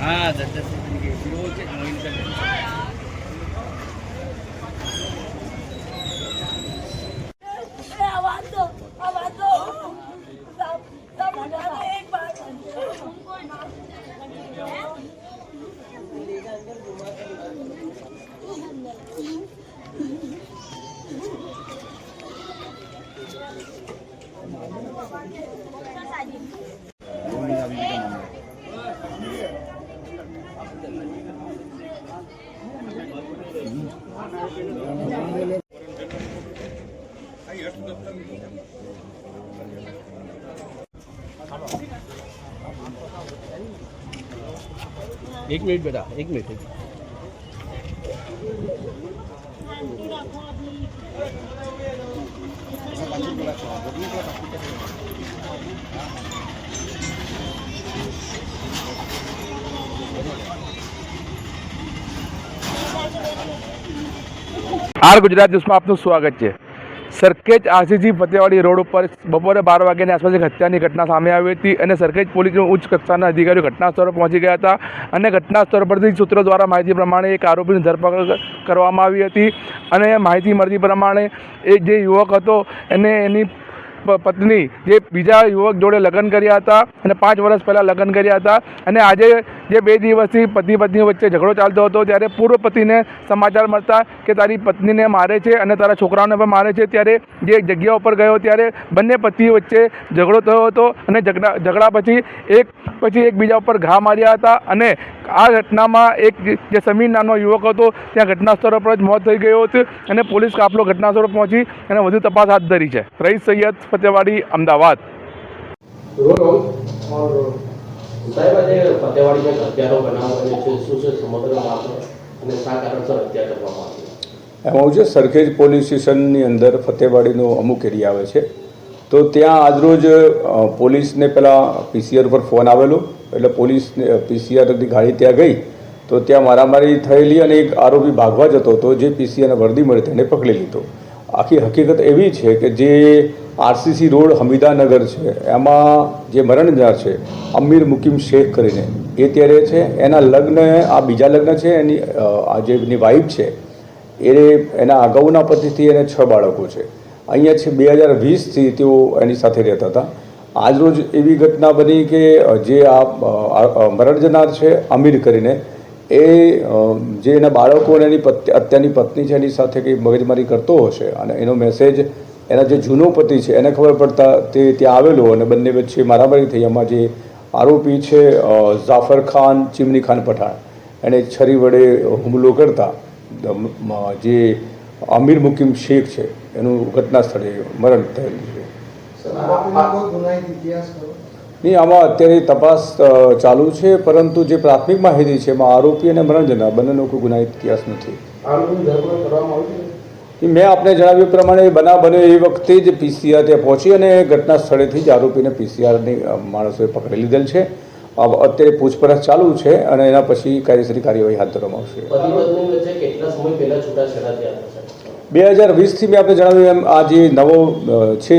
हाँ 10-10 तरीके रोज नवीन कर एक मिनट बेटा एक मिनट આર ગુજરાત ન્યૂઝમાં આપનું સ્વાગત છે। સરખેજ આરસીસી ફતેવાડી રોડ ઉપર બપોરે 12 વાગ્યાની આસપાસ એક હત્યાની ઘટના સામે આવી હતી અને સરખેજ પોલીસના ઉચ્ચ કક્ષાના અધિકારીઓ ઘટના સ્થળ પર પહોંચી ગયા હતા અને ઘટના સ્થળ પરથી સૂત્રો દ્વારા માહિતી પ્રમાણે એક આરોપીની ધરપકડ કરવામાં આવી હતી અને માહિતી મળતી પ્રમાણે એ જે યુવક હતો એને એની પત્ની જે બીજા યુવક જોડે લગ્ન કર્યા હતા અને 5 વર્ષ પહેલાં લગ્ન કર્યા હતા અને આજે જે 2 દિવસથી પતિ પત્ની વચ્ચે ઝઘડો ચાલતો હતો ત્યારે પૂર્વ પતિને સમાચાર મળતા કે તારી પત્નીને મારે છે અને તારા છોકરાઓને પણ મારે છે ત્યારે જે જગ્યા ઉપર ગયો ત્યારે બંને પતિ વચ્ચે ઝઘડો થયો હતો અને ઝઘડા પછી એકબીજા ઉપર ઘા માર્યા હતા અને આ ઘટનામાં એક જે સમીર નામનો યુવક હતો ત્યાં ઘટના સ્થળ પર જ મોત થઈ ગયો હતું અને પોલીસ કાફલો ઘટના સ્થળ પહોંચી અને વધુ તપાસ હાથ ધરી છે। રઈસ સૈયદ, ફતેવાડી, અમદાવાદ। સાહેબ આજે ફતેવાડીમાં હત્યાનો બનાવ બન્યો છે, શું છે સમગ્ર મામલો અને શા કારણસર હત્યા કરવામાં આવી? એમાં છે સરખેજ પોલીસ સ્ટેશનની અંદર ફતેવાડીનો અમુક એરિયા આવે છે તો ત્યાં આજરોજ પોલીસને પહેલાં પીસીઆર પર ફોન આવેલો એટલે પોલીસને પીસીઆરની ગાડી ત્યાં ગઈ તો ત્યાં મારામારી થયેલી અને એક આરોપી ભાગવા જતો હતો જે પીસીઆરને વર્દી મળી તેને પકડી લીધો। આખી હકીકત એવી છે કે જે આરસીસી રોડ હમીદાનગર છે એમાં જે મરણજાર છે અમીર મુકીમ શેખ કરીને એ ત્યારે છે એના લગ્ન આ બીજા લગ્ન છે એની આ જે એની વાઈફ છે એના અગાઉના પતિથી એને 6 બાળકો છે। અહીંયા છે 2020થી તેઓ એની સાથે રહેતા હતા। આજરોજ એવી ઘટના બની કે જે આ મરણ જનાર છે અમીર કરીને એ જે એના બાળકો અને એની અત્યારની પત્ની છે એની સાથે કંઈ મગજમારી કરતો હશે અને એનો મેસેજ એના જે જૂનો પતિ છે એને ખબર પડતા તે ત્યાં આવેલો અને બંને વચ્ચે મારામારી થઈ। એમાં જે આરોપી છે જાફર ખાન ચીમની ખાન પઠાણ એણે છરી વડે હુમલો કરતા જે અમીર મુકીમ શેખ છે એનું ઘટના સ્થળે મરણ થયેલું છે। નહીં, આમાં અત્યારે તપાસ ચાલુ છે પરંતુ જે પ્રાથમિક માહિતી છે એમાં આરોપી અને મરણ જનાર બંનેનો કોઈ ગુનાહિત ઇતિહાસ નથી। મેં આપને જણાવ્યું પ્રમાણે બનાવ બન્યો એ વખતે જ પીસીઆર ત્યાં પહોંચી અને ઘટના સ્થળેથી જ આરોપીને પીસીઆરની માણસોએ પકડી લીધેલ છે। અત્યારે પૂછપરછ ચાલુ છે અને એના પછી કાયદેસરની કાર્યવાહી હાથ ધરવામાં આવશે। 2020થી મેં આપણે જણાવ્યું એમ આ જે નવો છે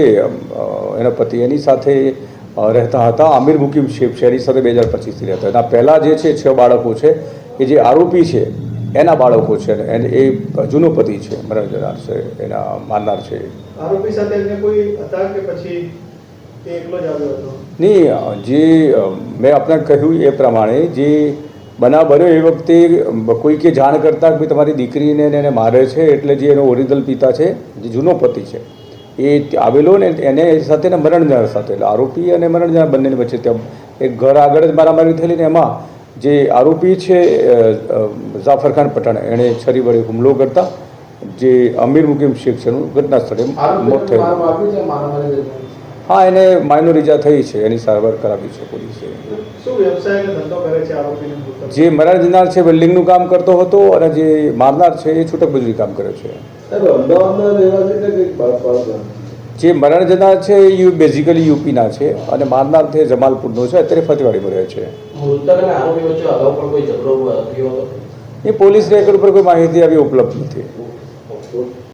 એના પતિ એની સાથે રહેતા હતા આમિર મુકીમ શેખ છે એની સાથે 2025થી રહેતા। એના પહેલાં જે છે 6 બાળકો છે કે જે આરોપી છે એના બાળકો છે અને એ જૂનો પતિ છે મરણ જનાર છે એના મારનાર છે। આરોપી સાથે કોઈ હતા કે પછી એકલો જ આવ્યો હતો? નહીં, જે મેં આપને કહ્યું એ પ્રમાણે જે બનાવ બન્યો એ વખતે કોઈ કે જાણ કરતા કે તમારી દીકરીને એને મારે છે એટલે જે એનો ઓરિજિનલ પિતા છે જે જૂનો પતિ છે એ આવેલો ને એને સાથે ને મરણજાર સાથે એટલે આરોપી અને મરણજાર બંનેની વચ્ચે ત્યાં એક ઘર આગળ જ મારામારી થયેલી ને એમાં જે આરોપી છે જાફર ખાન પઠાણ એણે છરી વડે હુમલો કરતા જે અમીર મુકીમ શેખ છે એનું ઘટના સ્થળે મોત થયું। હા, એને માઇનોર ઇજા થઈ છે, એની સારવાર કરાવી છે પોલીસે। જે મરણ જનાર છે વેલ્ડિંગનું કામ કરતો હતો અને જે મારનાર છે એ છૂટક મજૂરી કામ કરે છે। જે મરણ જનાર છે એ બેઝિકલી યુપીના છે અને મારનાર તે જમાલપુરનો છે, અત્યારે ફતેવાડીમાં રહે છે। એ પોલીસ રેકોર્ડ પર કોઈ માહિતી આવી ઉપલબ્ધ નથી।